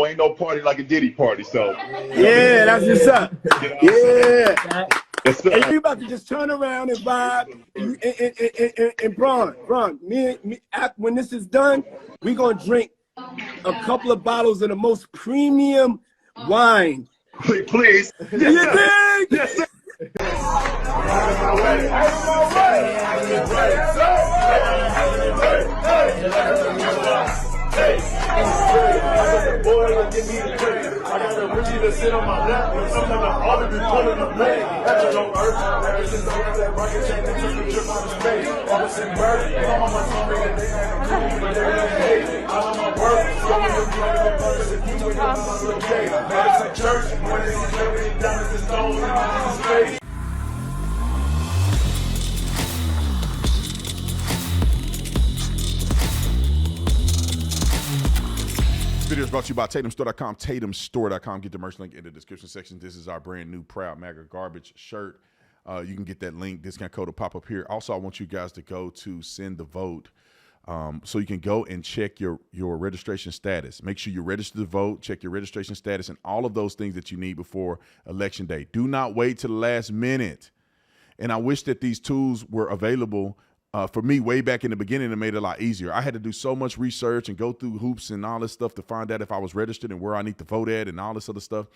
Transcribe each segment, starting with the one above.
ain't no party like a Diddy party, so. Yeah, that's what's up. Yeah. Yes, sir. And you about to just turn around and vibe. And Bron, when this is done, we're going to drink a couple of bottles of the most premium wine. Please. Yes, Yes, sir. I got a Richie to sit on my lap, and sometimes I always be pulling the blade. That's your earth. Ever since I got that rocket chain, they took a trip out of space. Ever since birth, I'm on my tongue, and they had a cool, but they ain't hate. I'm on my work, going to be like a purpose, if you ain't on my little day. Madison Church, when they see everything down at the stone, in my face. Video is brought to you by TatumStore.com, TatumStore.com. Get the merch link in the description section. This is our brand new Proud MAGA Garbage shirt. You can get that link. Discount code will pop up here. Also, I want you guys to go to Send the Vote so you can go and check your registration status. Make sure you register to vote, check your registration status, and all of those things that you need before Election Day. Do not wait till the last minute. And I wish that these tools were available for me way back in the beginning. It made it a lot easier. I had to do so much research and go through hoops and all this stuff to find out if I was registered and where I need to vote at and all this other stuff.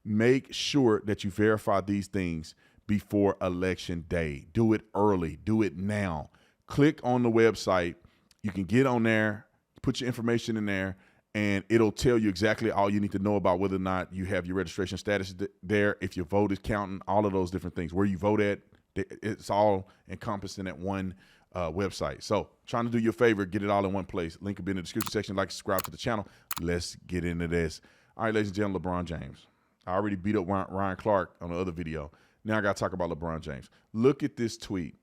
Make sure that you verify these things before Election Day. Do it early. Do it now. Click on the website. You can get on there, put your information in there, and it'll tell you exactly all you need to know about whether or not you have your registration status there, if your vote is counting, all of those different things. Where you vote at, it's all encompassed in that one website. So trying to do you a favor, get it all in one place. Link will be in the description section. Like, subscribe to the channel. Let's get into this. All right, ladies and gentlemen, LeBron James. I already beat up Ryan Clark on the other video. Now I got to talk about LeBron James. Look at this tweet.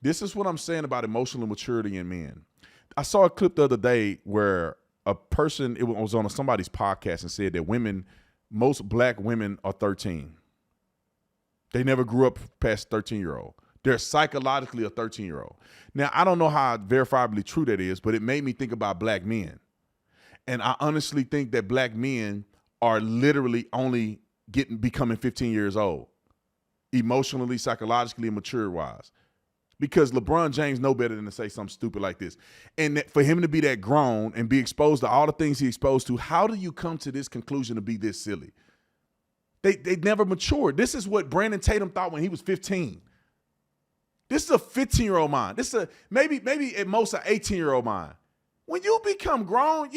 This is what I'm saying about emotional maturity in men. I saw a clip the other day where a person, it was on somebody's podcast, and said that most black women are 13. They never grew up past 13-year-old. They're psychologically a 13-year-old. Now, I don't know how verifiably true that is, but it made me think about black men. And I honestly think that black men are literally only becoming 15 years old, emotionally, psychologically, and mature-wise. Because LeBron James know better than to say something stupid like this. And for him to be that grown and be exposed to all the things he's exposed to, how do you come to this conclusion to be this silly? They never matured. This is what Brandon Tatum thought when he was 15. This is a 15-year-old mind. This is a maybe at most an 18-year-old mind. When you become grown,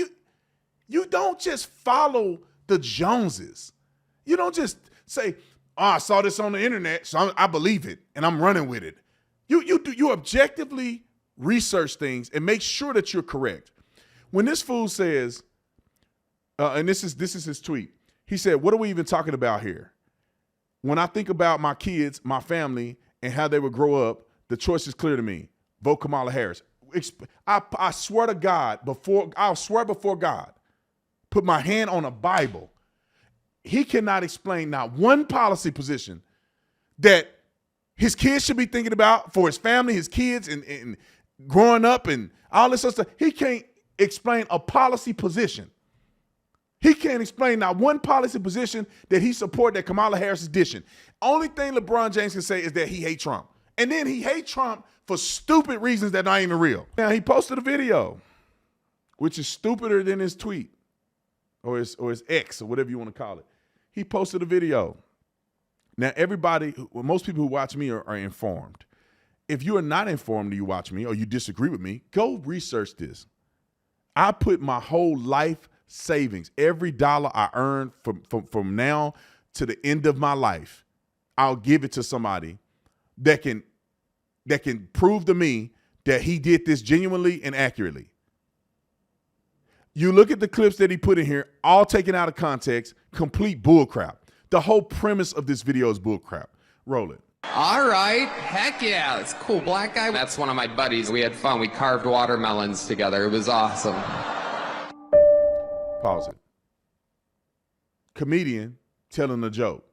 you don't just follow the Joneses. You don't just say, "Oh, I saw this on the internet, so I believe it and I'm running with it." You objectively research things and make sure that you're correct. When this fool says, and this is his tweet, he said, "What are we even talking about here? When I think about my kids, my family, and how they would grow up, the choice is clear to me. Vote Kamala Harris." I swear to God, I'll swear before God, put my hand on a Bible, he cannot explain not one policy position that his kids should be thinking about for his family, his kids, and growing up and all this other stuff. He can't explain a policy position. He can't explain not one policy position that he support that Kamala Harris is dishing. Only thing LeBron James can say is that he hates Trump. And then he hates Trump for stupid reasons that aren't even real. Now, he posted a video, which is stupider than his tweet or his X or whatever you want to call it. He posted a video. Now, most people who watch me are informed. If you are not informed and you watch me or you disagree with me, go research this. I put my whole life savings, every dollar I earn from now to the end of my life, I'll give it to somebody that can prove to me that he did this genuinely and accurately. You look at the clips that he put in here, all taken out of context, complete bullcrap. The whole premise of this video is bullcrap. Roll it. All right. Heck yeah. It's cool. Black guy. That's one of my buddies. We had fun. We carved watermelons together. It was awesome. Pause it. Comedian telling a joke.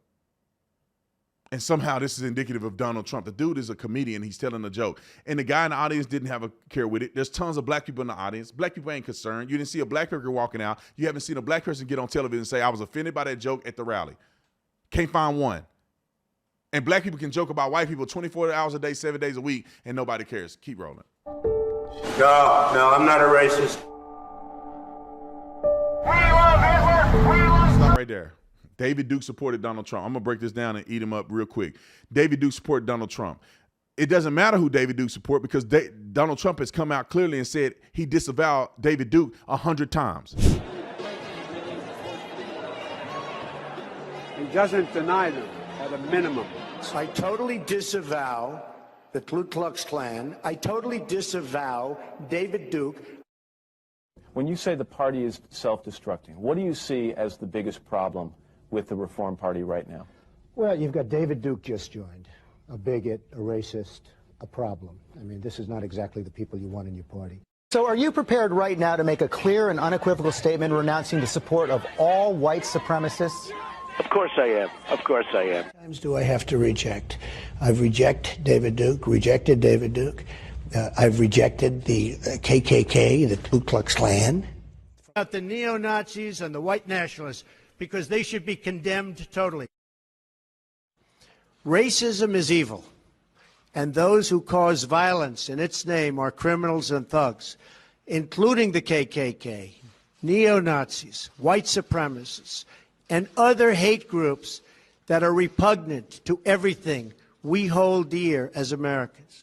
And somehow this is indicative of Donald Trump. The dude is a comedian. He's telling a joke. And the guy in the audience didn't have a care with it. There's tons of black people in the audience. Black people ain't concerned. You didn't see a black person walking out. You haven't seen a black person get on television and say, I was offended by that joke at the rally. Can't find one. And black people can joke about white people 24 hours a day, 7 days a week, and nobody cares. Keep rolling. No, I'm not a racist. Stop right there. David Duke supported Donald Trump. I'm going to break this down and eat him up real quick. David Duke supported Donald Trump. It doesn't matter who David Duke support because Donald Trump has come out clearly and said he disavowed David Duke 100 times. He doesn't deny them at a minimum. I totally disavow the Ku Klux Klan. I totally disavow David Duke. When you say the party is self-destructing, what do you see as the biggest problem with the Reform Party right now? Well, you've got David Duke just joined, a bigot, a racist, a problem. I mean, this is not exactly the people you want in your party. So are you prepared right now to make a clear and unequivocal statement renouncing the support of all white supremacists? Of course I am. Of course I am. How many times do I have to reject? I've rejected David Duke. I've rejected the KKK, the Ku Klux Klan. About the neo-Nazis and the white nationalists, because they should be condemned totally. Racism is evil, and those who cause violence in its name are criminals and thugs, including the KKK, neo-Nazis, white supremacists, and other hate groups that are repugnant to everything we hold dear as Americans.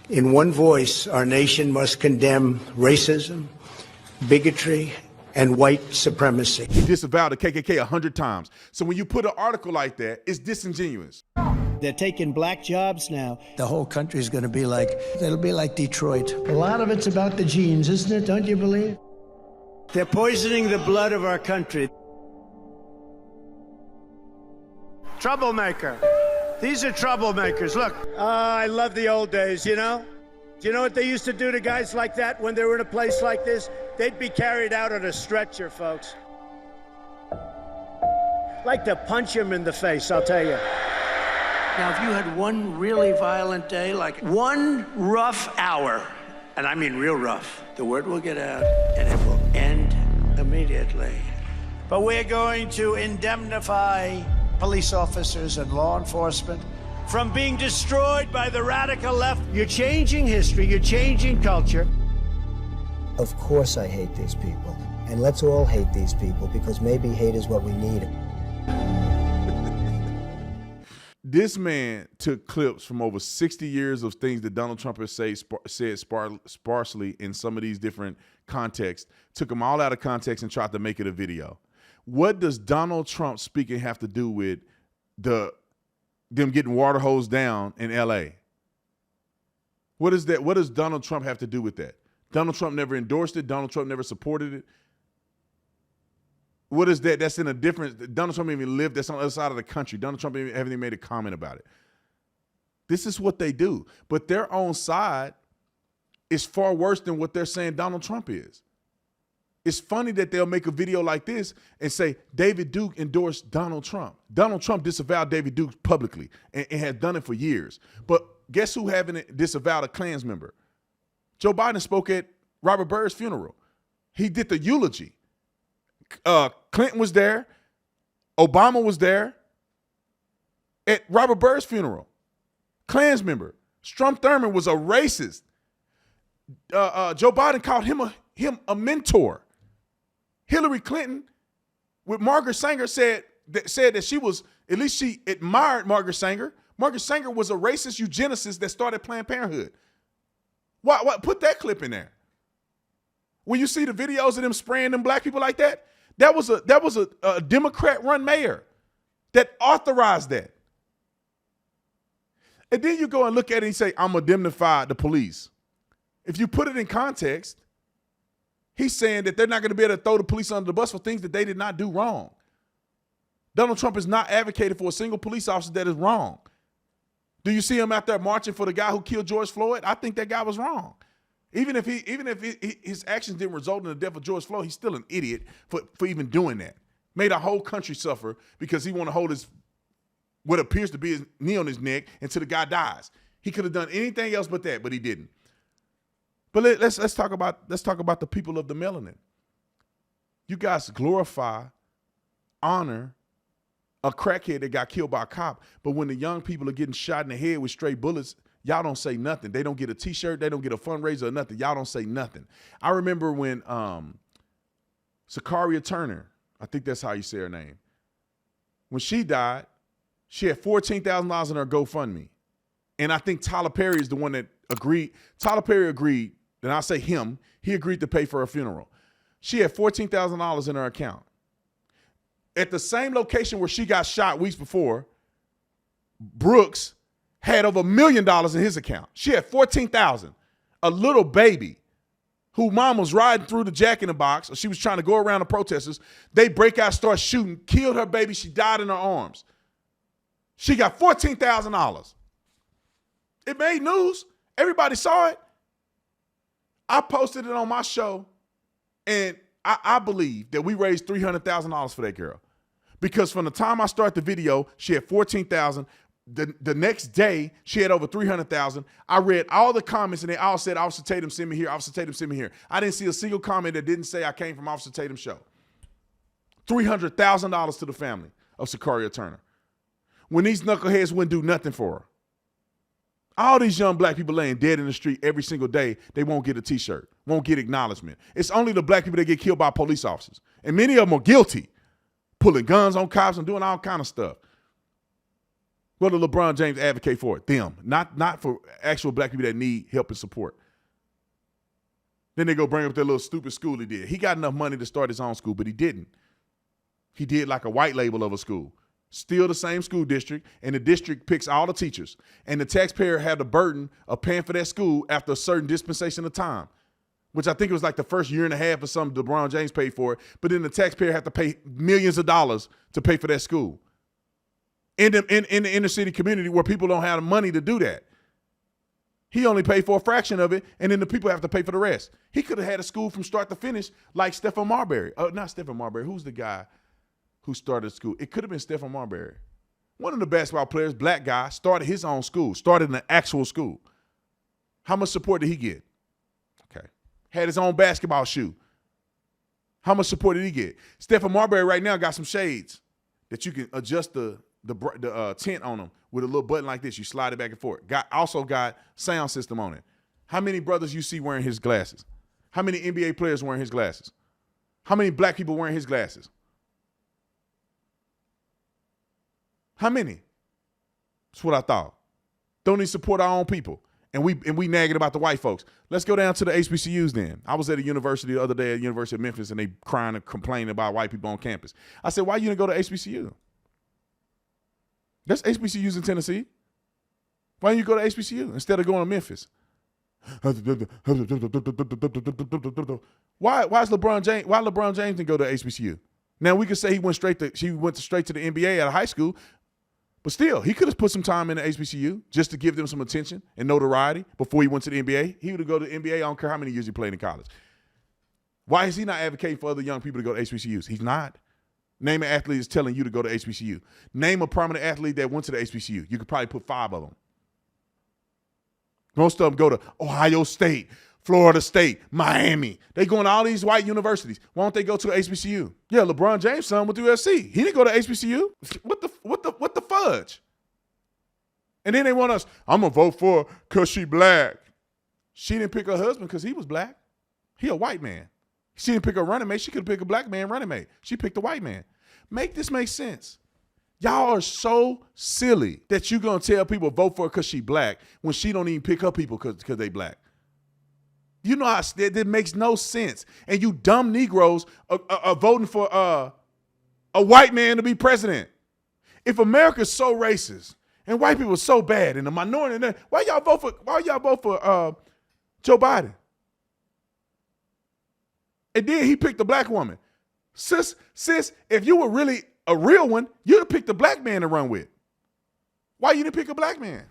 In one voice, our nation must condemn racism, bigotry, and white supremacy. He disavowed the KKK 100 times. So when you put an article like that, it's disingenuous. They're taking black jobs now. The whole country is going to be like, it'll be like Detroit. A lot of it's about the genes, isn't it? Don't you believe? They're poisoning the blood of our country. Troublemaker. These are troublemakers. Look, I love the old days, you know? Do you know what they used to do to guys like that when they were in a place like this? They'd be carried out on a stretcher, folks. Like to punch him in the face, I'll tell you. Now, if you had one really violent day, like one rough hour, and I mean real rough, the word will get out and it will end immediately. But we're going to indemnify police officers and law enforcement from being destroyed by the radical left. You're changing history, you're changing culture. Of course I hate these people. And let's all hate these people because maybe hate is what we need. This man took clips from over 60 years of things that Donald Trump has said sparsely in some of these different contexts, took them all out of context and tried to make it a video. What does Donald Trump speaking have to do with them getting water hosed down in L.A.? What is that? What does Donald Trump have to do with that? Donald Trump never endorsed it. Donald Trump never supported it. What is that? That's in a different. Donald Trump even lived. That's on the other side of the country. Donald Trump haven't even made a comment about it. This is what they do. But their own side is far worse than what they're saying Donald Trump is. It's funny that they'll make a video like this and say David Duke endorsed Donald Trump. Donald Trump disavowed David Duke publicly and has done it for years. But guess who haven't disavowed a Klans member? Joe Biden spoke at Robert Byrd's funeral. He did the eulogy. Clinton was there. Obama was there at Robert Byrd's funeral. Klans member. Strom Thurmond was a racist. Joe Biden called him a mentor. Hillary Clinton with Margaret Sanger said that she was, at least she admired Margaret Sanger. Margaret Sanger was a racist eugenicist that started Planned Parenthood. Why put that clip in there? When you see the videos of them spraying them black people like that, that was a Democrat-run mayor that authorized that. And then you go and look at it and say, I'm going to indemnify the police. If you put it in context, he's saying that they're not going to be able to throw the police under the bus for things that they did not do wrong. Donald Trump is not advocating for a single police officer that is wrong. Do you see him out there marching for the guy who killed George Floyd? I think that guy was wrong. Even if his actions didn't result in the death of George Floyd, he's still an idiot for even doing that. Made a whole country suffer because he want to hold his what appears to be his knee on his neck until the guy dies. He could have done anything else but that, but he didn't. But let's talk about the people of the melanin. You guys glorify, honor a crackhead that got killed by a cop, but when the young people are getting shot in the head with stray bullets, y'all don't say nothing. They don't get a T-shirt. They don't get a fundraiser or nothing. Y'all don't say nothing. I remember when Zachariah Turner, I think that's how you say her name, when she died, she had $14,000 in her GoFundMe. And I think Tyler Perry is the one that agreed. Tyler Perry agreed, and I say him, he agreed to pay for her funeral. She had $14,000 in her account. At the same location where she got shot weeks before, Brooks had over $1 million in his account. She had $14,000. A little baby who mom was riding through the Jack in the Box, or she was trying to go around the protesters. They break out, start shooting, killed her baby. She died in her arms. She got $14,000. It made news. Everybody saw it. I posted it on my show, and I believe that we raised $300,000 for that girl. Because from the time I start the video, she had $14,000. The next day, she had over $300,000. I read all the comments, and they all said, Officer Tatum, send me here. Officer Tatum, send me here. I didn't see a single comment that didn't say I came from Officer Tatum's show. $300,000 to the family of Zachariah Turner. When these knuckleheads wouldn't do nothing for her. All these young black people laying dead in the street every single day, they won't get a T-shirt, won't get acknowledgement. It's only the black people that get killed by police officers. And many of them are guilty, pulling guns on cops and doing all kind of stuff. What did LeBron James advocate for? Them, not for actual black people that need help and support. Then they go bring up that little stupid school he did. He got enough money to start his own school, but he didn't. He did like a white label of a school. Still the same school district, and the district picks all the teachers. And the taxpayer had the burden of paying for that school after a certain dispensation of time, which I think it was like the first year and a half or something LeBron James paid for it. But then the taxpayer had to pay millions of dollars to pay for that school. In the inner city community where people don't have the money to do that. He only paid for a fraction of it, and then the people have to pay for the rest. He could have had a school from start to finish like Stephen Marbury. Not Stephen Marbury. Who's the guy who started school? It could have been Stephen Marbury. One of the basketball players, black guy, started his own school, started an actual school. How much support did he get? Okay. Had his own basketball shoe. How much support did he get? Stephen Marbury right now got some shades that you can adjust the tint on them with a little button like this. You slide it back and forth. Also got sound system on it. How many brothers you see wearing his glasses? How many NBA players wearing his glasses? How many black people wearing his glasses? How many? That's what I thought. Don't need to support our own people. And we nagging about the white folks. Let's go down to the HBCUs then. I was at a university the other day at the University of Memphis, and they crying and complaining about white people on campus. I said, why you didn't go to HBCU? There's HBCUs in Tennessee. Why don't you go to HBCU instead of going to Memphis? Why LeBron James didn't go to HBCU? Now we could say he went straight to the NBA out of high school, but still, he could have put some time in the HBCU just to give them some attention and notoriety before he went to the NBA. He would have go to the NBA. I don't care how many years he played in college. Why is he not advocating for other young people to go to HBCUs? He's not. Name an athlete that's telling you to go to HBCU. Name a prominent athlete that went to the HBCU. You could probably put 5 of them. Most of them go to Ohio State, Florida State, Miami. They going to all these white universities. Why don't they go to HBCU? Yeah, LeBron James' son went to USC. He didn't go to HBCU. What the fudge? And then they want us, I'm going to vote for her because she black. She didn't pick her husband because he was black. He a white man. She didn't pick a running mate. She could have picked a black man running mate. She picked a white man. Make this make sense. Y'all are so silly that you're going to tell people vote for her because she black when she don't even pick her people because they black. You know how that makes no sense. And you dumb Negroes are voting for a white man to be president. If America's so racist and white people are so bad and the minority, why y'all vote for Joe Biden? And then he picked a black woman. Sis, if you were really a real one, you'd have picked a black man to run with. Why you didn't pick a black man?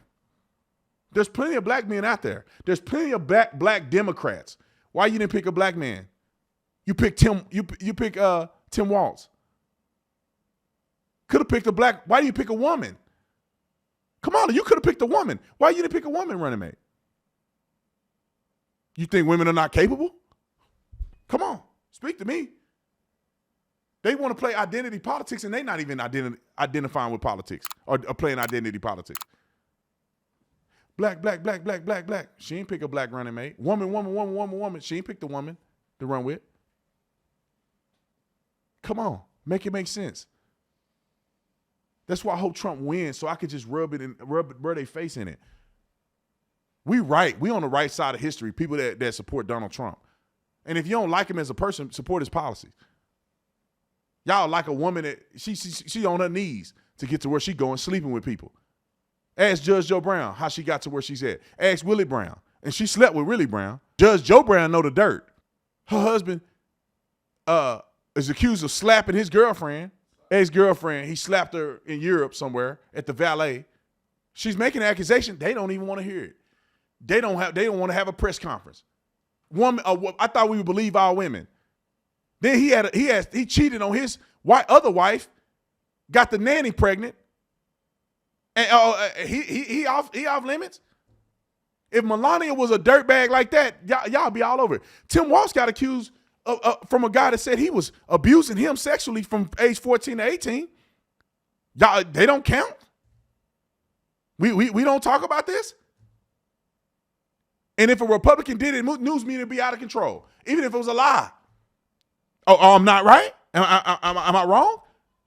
There's plenty of black men out there. There's plenty of black Democrats. Why you didn't pick a black man? You picked Tim. You pick Tim Walz. Could have picked a black. Why do you pick a woman? Kamala, you could have picked a woman. Why you didn't pick a woman running mate? You think women are not capable? Come on, speak to me. They want to play identity politics, and they're not even identifying with politics or playing identity politics. Black. She ain't pick a black running mate. Woman. She ain't picked a woman to run with. Come on, make it make sense. That's why I hope Trump wins, so I could just rub their face in it. We right. We on the right side of history, people that support Donald Trump. And if you don't like him as a person, support his policies. Y'all like a woman that she on her knees to get to where she going, sleeping with people. Ask Judge Joe Brown how she got to where she's at. Ask Willie Brown. And she slept with Willie Brown. Judge Joe Brown know the dirt. Her husband is accused of slapping his girlfriend. Ex-girlfriend, he slapped her in Europe somewhere at the valet. She's making an accusation. They don't even want to hear it. They don't want to have a press conference. Woman, I thought we would believe all women. Then he cheated on his other wife, got the nanny pregnant, and he off limits. If Melania was a dirtbag like that, y'all be all over it. Tim Walz got accused from a guy that said he was abusing him sexually from age 14 to 18. Y'all, they don't count. We don't talk about this. And if a Republican did it, news media would be out of control, even if it was a lie. Oh, I'm not right? Am I wrong?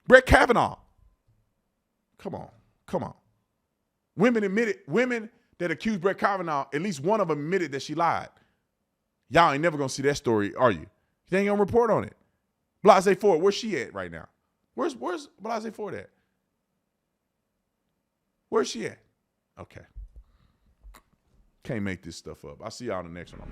Brett Kavanaugh. Come on. Women that accused Brett Kavanaugh, at least one of them admitted that she lied. Y'all ain't never gonna see that story, are you? They ain't gonna report on it. Blasey Ford, where's she at right now? Where's Blasey Ford at? Where's she at? Okay. Can't make this stuff up. I'll see y'all in the next one.